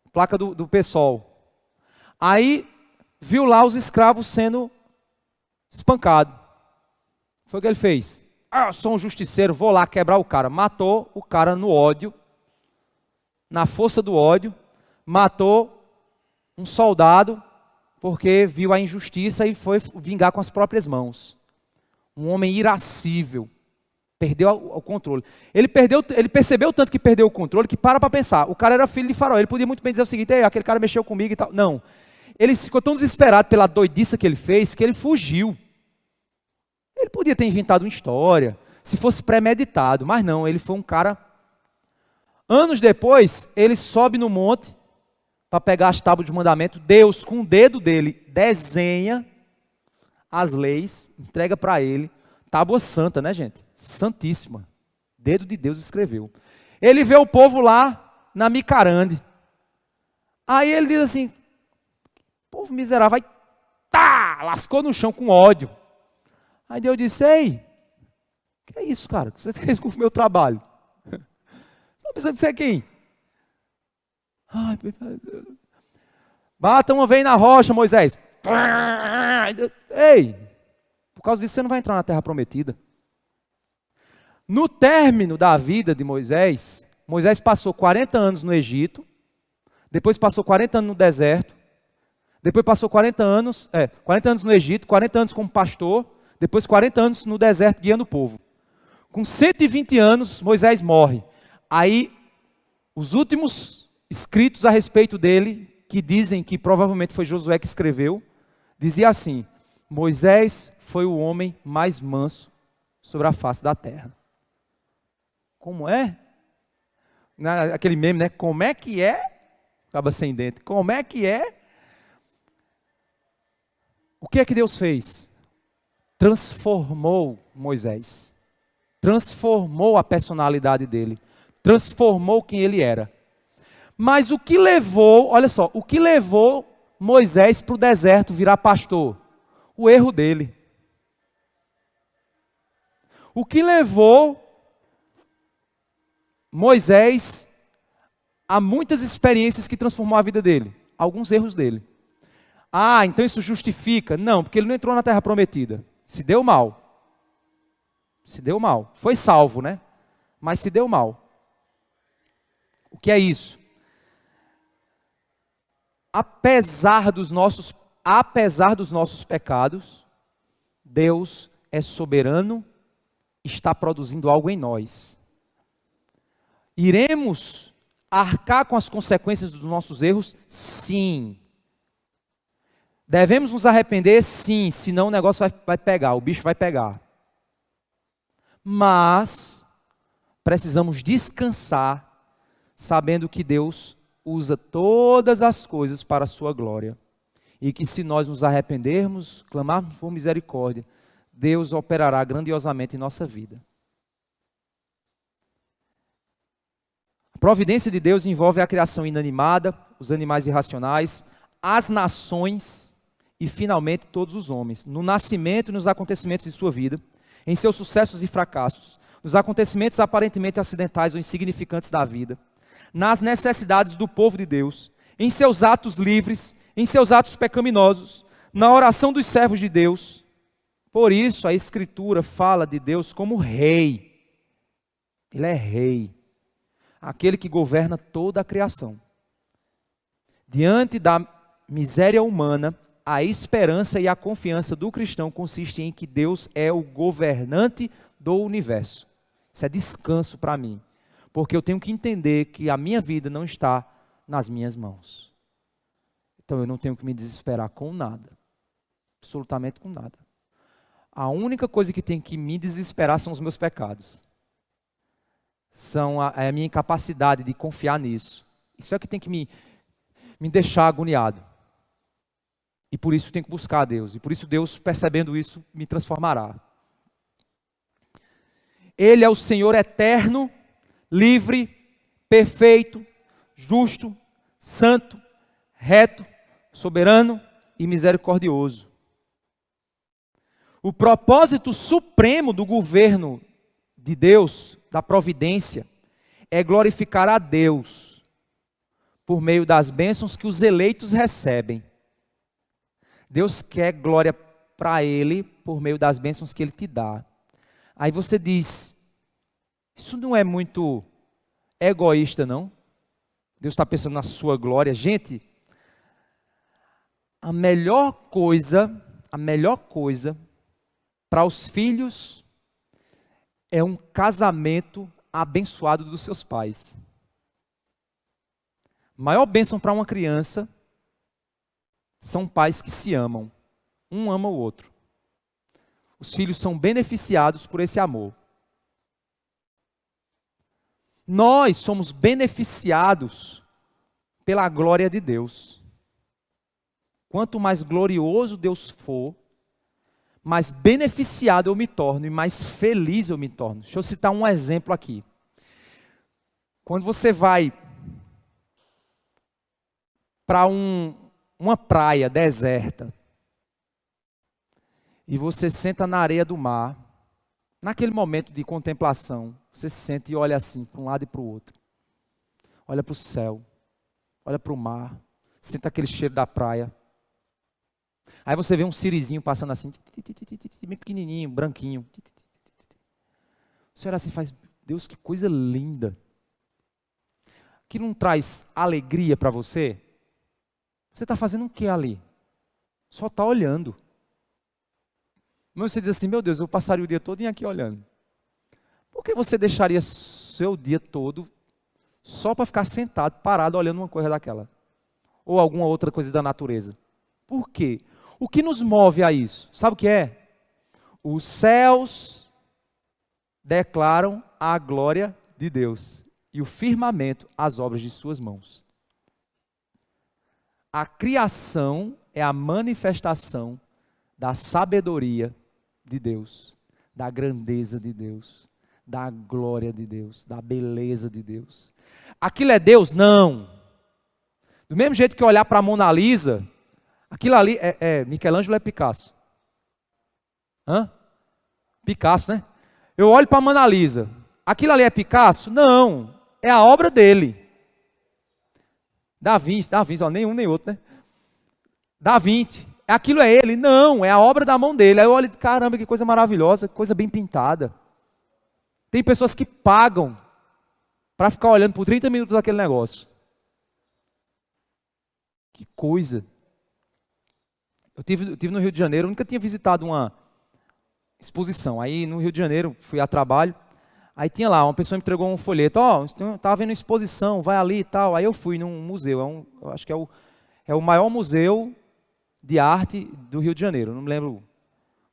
a placa do PSOL. Aí viu lá os escravos sendo espancados. Foi o que ele fez. Eu sou um justiceiro, vou lá quebrar o cara. Matou o cara no ódio, na força do ódio. Matou um soldado porque viu a injustiça e foi vingar com as próprias mãos. Um homem irascível. Perdeu o controle. Ele percebeu tanto que perdeu o controle que para pensar. O cara era filho de Faraó. Ele podia muito bem dizer o seguinte: aquele cara mexeu comigo e tal. Não. Ele ficou tão desesperado pela doidice que ele fez que ele fugiu. Ele podia ter inventado uma história, se fosse premeditado, mas não, ele foi um cara... Anos depois, ele sobe no monte para pegar as tábuas de mandamento. Deus, com o dedo dele, desenha as leis, entrega para ele. Tábua santa, né, gente? Santíssima. Dedo de Deus escreveu. Ele vê o povo lá na micarande. Aí ele diz assim: povo miserável, vai, tá, lascou no chão com ódio. Aí Deus disse: ei, que é isso, cara? O que você fez com o meu trabalho? Só pensando de ser quem? Ai, bata uma vez na rocha, Moisés. Ei, por causa disso você não vai entrar na terra prometida. No término da vida de Moisés, Moisés passou 40 anos no Egito, depois passou 40 anos no deserto, depois passou 40 anos no Egito, 40 anos como pastor, depois 40 anos no deserto guiando o povo. Com 120 anos, Moisés morre. Aí, os últimos escritos a respeito dele, que dizem que provavelmente foi Josué que escreveu, dizia assim: Moisés foi o homem mais manso sobre a face da terra. Como é? Aquele meme, né? Como é que é? Acaba sem dente. Como é que é? O que é que Deus fez? Transformou Moisés. Transformou a personalidade dele. Transformou quem ele era. Mas o que levou, olha só, o que levou Moisés para o deserto virar pastor? O erro dele. O que levou Moisés a muitas experiências que transformou a vida dele? Alguns erros dele. Ah, então isso justifica? Não, porque ele não entrou na terra prometida. Se deu mal. Se deu mal. Foi salvo, né? Mas se deu mal. O que é isso? Apesar dos nossos pecados, Deus é soberano, está produzindo algo em nós. Iremos arcar com as consequências dos nossos erros? Sim. Devemos nos arrepender? Sim, senão o negócio vai pegar, o bicho vai pegar. Mas precisamos descansar, sabendo que Deus usa todas as coisas para a sua glória. E que se nós nos arrependermos, clamarmos por misericórdia, Deus operará grandiosamente em nossa vida. A providência de Deus envolve a criação inanimada, os animais irracionais, as nações e, finalmente, todos os homens. No nascimento e nos acontecimentos de sua vida, em seus sucessos e fracassos, nos acontecimentos aparentemente acidentais ou insignificantes da vida, nas necessidades do povo de Deus, em seus atos livres, em seus atos pecaminosos, na oração dos servos de Deus. Por isso a Escritura fala de Deus como rei. Ele é rei, aquele que governa toda a criação. Diante da miséria humana, a esperança e a confiança do cristão consiste em que Deus é o governante do universo. Isso é descanso para mim, porque eu tenho que entender que a minha vida não está nas minhas mãos. Então eu não tenho que me desesperar com nada, absolutamente com nada. A única coisa que tem que me desesperar são os meus pecados. É a minha incapacidade de confiar nisso. Isso é que tem que me deixar agoniado. E por isso eu tenho que buscar a Deus. E por isso Deus, percebendo isso, me transformará. Ele é o Senhor eterno, livre, perfeito, justo, santo, reto, soberano e misericordioso. O propósito supremo do governo de Deus, da providência, é glorificar a Deus por meio das bênçãos que os eleitos recebem. Deus quer glória para Ele por meio das bênçãos que Ele te dá. Aí você diz, isso não é muito egoísta, não? Deus está pensando na sua glória. Gente, a melhor coisa para os filhos é um casamento abençoado dos seus pais. Maior bênção para uma criança são pais que se amam. Um ama o outro. Os filhos são beneficiados por esse amor. Nós somos beneficiados pela glória de Deus. Quanto mais glorioso Deus for, mais beneficiado eu me torno e mais feliz eu me torno. Deixa eu citar um exemplo aqui. Quando você vai para uma praia deserta e você senta na areia do mar, naquele momento de contemplação, você se senta e olha assim, para um lado e para o outro. Olha para o céu, olha para o mar, sente aquele cheiro da praia. Aí você vê um sirizinho passando assim, bem pequenininho, branquinho. Você olha assim e faz, Deus, que coisa linda. Que não traz alegria para você? Você está fazendo o que ali? Só está olhando. Mas você diz assim, meu Deus, eu passaria o dia todo aqui olhando. Por que você deixaria seu dia todo só para ficar sentado, parado, olhando uma coisa daquela? Ou alguma outra coisa da natureza? Por quê? O que nos move a isso? Sabe o que é? Os céus declaram a glória de Deus e o firmamento as obras de suas mãos. A criação é a manifestação da sabedoria de Deus, da grandeza de Deus, da glória de Deus, da beleza de Deus. Aquilo é Deus? Não. Do mesmo jeito que olhar para a Mona Lisa, aquilo ali é Michelangelo ou é Picasso? Picasso, né? Eu olho para a Mona Lisa, aquilo ali é Picasso? Não, é a obra dele. Da Vinci, ó, nem um nem outro, né? Da Vinci, aquilo é ele? Não, é a obra da mão dele. Aí eu olho, caramba, que coisa maravilhosa, que coisa bem pintada. Tem pessoas que pagam para ficar olhando por 30 minutos aquele negócio. Que coisa. Eu tive no Rio de Janeiro, eu nunca tinha visitado uma exposição. Aí no Rio de Janeiro, fui a trabalho, aí tinha lá, uma pessoa me entregou um folheto, estava vendo uma exposição, vai ali e tal. Aí eu fui num museu, eu acho que é o maior museu de arte do Rio de Janeiro, não me lembro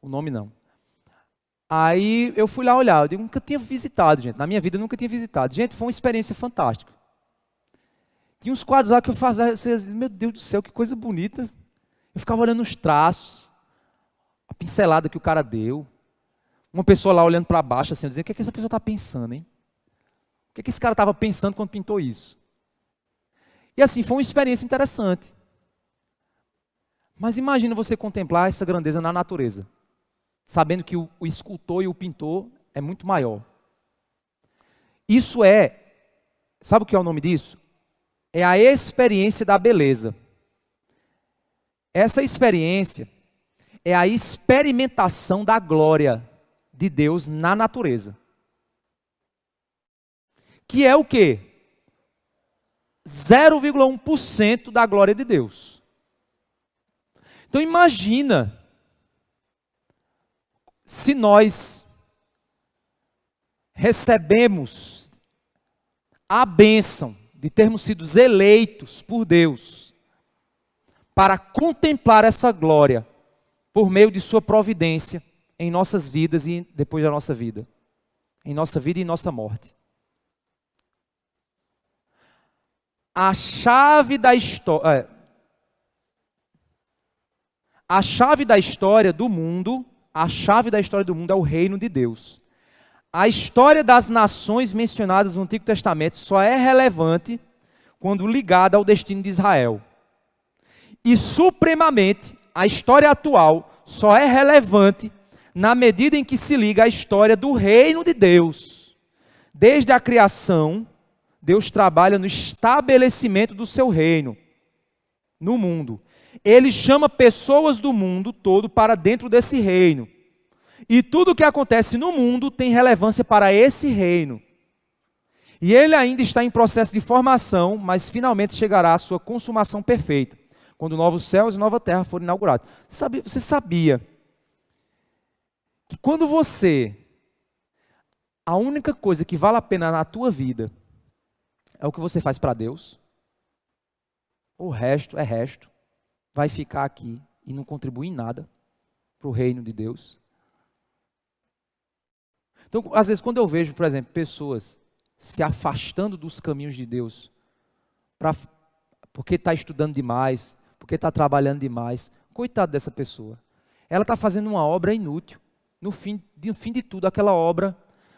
o nome não. Aí eu fui lá olhar, eu nunca tinha visitado, gente, na minha vida eu nunca tinha visitado. Gente, foi uma experiência fantástica. Tinha uns quadros lá que eu fazia, meu Deus do céu, que coisa bonita. Eu ficava olhando os traços, a pincelada que o cara deu. Uma pessoa lá olhando para baixo, assim, dizendo, o que é que essa pessoa está pensando, hein? O que é que esse cara estava pensando quando pintou isso? E assim, foi uma experiência interessante. Mas imagina você contemplar essa grandeza na natureza, sabendo que o escultor e o pintor é muito maior. Isso sabe o que é o nome disso? é a experiência da beleza. Essa experiência é a experimentação da glória de Deus na natureza. Que é o quê? 0,1% da glória de Deus. Então imagina se nós recebemos a bênção de termos sido eleitos por Deus para contemplar essa glória por meio de sua providência em nossas vidas e depois da nossa vida. Em nossa vida e em nossa morte. A chave da história do mundo, a chave da história do mundo é o reino de Deus. A história das nações mencionadas no Antigo Testamento só é relevante quando ligada ao destino de Israel. E supremamente, a história atual só é relevante na medida em que se liga à história do reino de Deus. Desde a criação, Deus trabalha no estabelecimento do seu reino no mundo. Ele chama pessoas do mundo todo para dentro desse reino. E tudo o que acontece no mundo tem relevância para esse reino. E ele ainda está em processo de formação, mas finalmente chegará à sua consumação perfeita, quando novos céus e nova terra forem inaugurados. Você sabia que quando a única coisa que vale a pena na tua vida é o que você faz para Deus? O resto é resto. Vai ficar aqui e não contribui em nada para o reino de Deus. Então, às vezes, quando eu vejo, por exemplo, pessoas se afastando dos caminhos de Deus, porque está estudando demais, porque está trabalhando demais, coitado dessa pessoa. Ela está fazendo uma obra inútil. No fim de tudo, aquela obra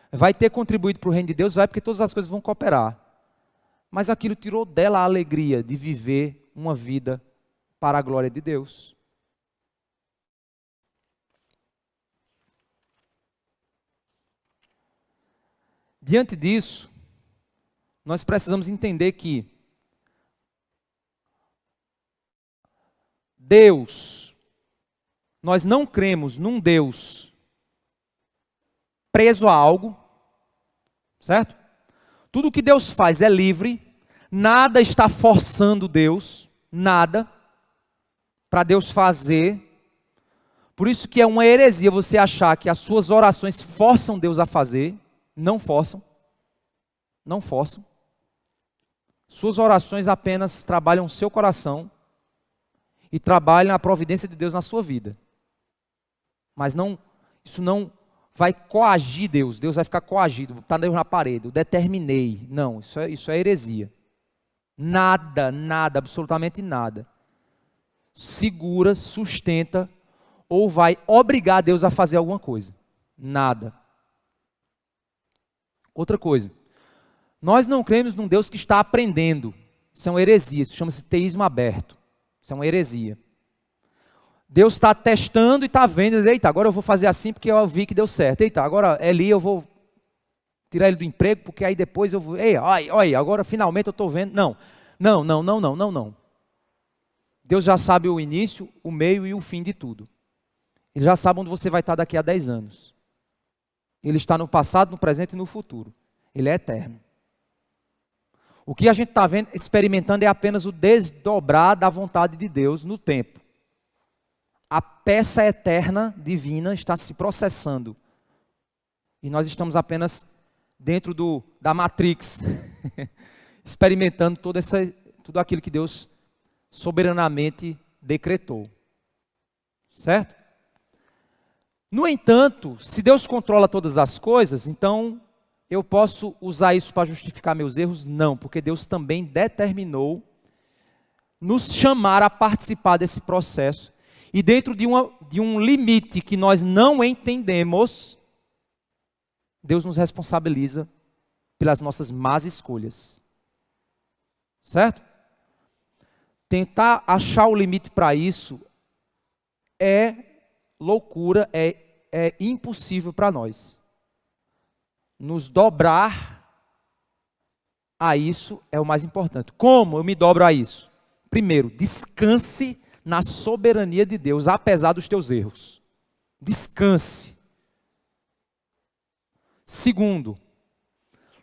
vai ter contribuído para o reino de Deus, vai, porque todas as coisas vão cooperar. Mas aquilo tirou dela a alegria de viver uma vida para a glória de Deus. Diante disso, nós precisamos entender que Deus, nós não cremos num Deus preso a algo, certo? Tudo que Deus faz é livre, nada está forçando Deus, nada, para Deus fazer. Por isso que é uma heresia você achar que as suas orações forçam Deus a fazer. Não forçam. Não forçam. Suas orações apenas trabalham o seu coração e trabalham a providência de Deus na sua vida. Mas isso não vai coagir Deus. Deus vai ficar coagido, está Deus na parede, eu determinei. Não, isso é heresia. Nada, absolutamente nada segura, sustenta ou vai obrigar Deus a fazer alguma coisa. Nada. Outra coisa, nós não cremos num Deus que está aprendendo. Isso é uma heresia, isso chama-se teísmo aberto. Isso é uma heresia. Deus está testando e está vendo, eita, agora eu vou fazer assim porque eu vi que deu certo. Eita, agora Eli eu vou tirar ele do emprego porque aí depois eu vou... Olha, agora finalmente eu estou vendo. Não. Deus já sabe o início, o meio e o fim de tudo. Ele já sabe onde você vai estar daqui a 10 anos. Ele está no passado, no presente e no futuro. Ele é eterno. O que a gente está vendo, experimentando é apenas o desdobrar da vontade de Deus no tempo. A peça eterna, divina, está se processando. E nós estamos apenas dentro da Matrix, experimentando tudo aquilo que Deus soberanamente decretou. Certo? No entanto, se Deus controla todas as coisas, então eu posso usar isso para justificar meus erros? Não, porque Deus também determinou nos chamar a participar desse processo. E dentro de um limite que nós não entendemos, Deus nos responsabiliza pelas nossas más escolhas. Certo? Tentar achar o limite para isso é loucura, é impossível para nós. Nos dobrar a isso é o mais importante. Como eu me dobro a isso? Primeiro, descanse na soberania de Deus, apesar dos teus erros. Descanse. Segundo,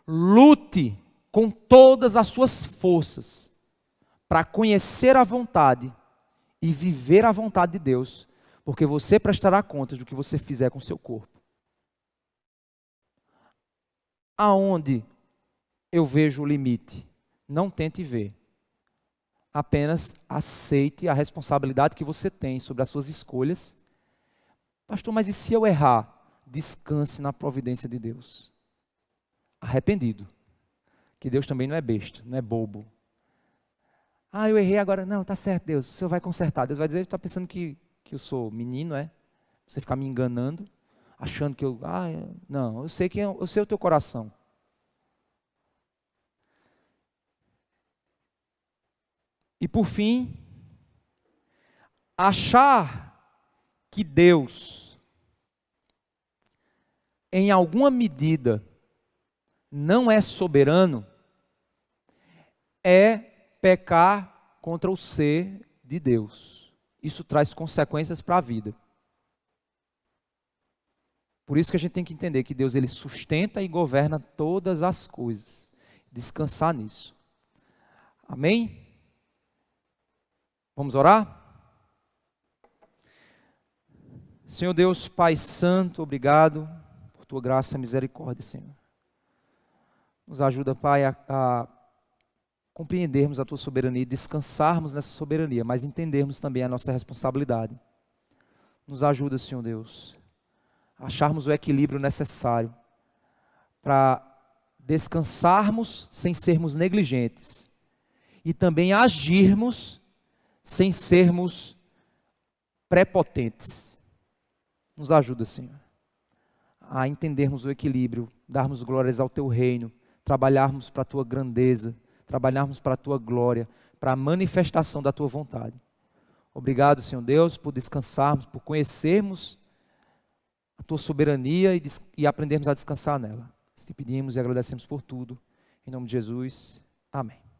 lute com todas as suas forças para conhecer a vontade e viver a vontade de Deus, porque você prestará contas do que você fizer com o seu corpo. Aonde eu vejo o limite? Não tente ver. Apenas aceite a responsabilidade que você tem sobre as suas escolhas. Pastor, mas e se eu errar? Descanse na providência de Deus. Arrependido. Que Deus também não é besta, não é bobo. Ah, eu errei agora. Não, tá certo, Deus, o Senhor vai consertar. Deus vai dizer, está pensando que eu sou menino, é? Você ficar me enganando, achando que eu... não, eu sei o teu coração. E por fim, achar que Deus, em alguma medida, não é soberano, é pecar contra o ser de Deus. Isso traz consequências para a vida. Por isso que a gente tem que entender que Deus, ele sustenta e governa todas as coisas. Descansar nisso. Amém? Vamos orar? Senhor Deus, Pai Santo, obrigado por tua graça e misericórdia, Senhor. Nos ajuda, Pai, a compreendermos a tua soberania e descansarmos nessa soberania, mas entendermos também a nossa responsabilidade. Nos ajuda, Senhor Deus, a acharmos o equilíbrio necessário para descansarmos sem sermos negligentes e também agirmos sem sermos prepotentes. Nos ajuda, Senhor, a entendermos o equilíbrio, darmos glórias ao teu reino, trabalharmos para a tua grandeza, trabalharmos para a tua glória, para a manifestação da tua vontade. Obrigado, Senhor Deus, por descansarmos, por conhecermos a tua soberania e aprendermos a descansar nela. Te pedimos e agradecemos por tudo. Em nome de Jesus. Amém.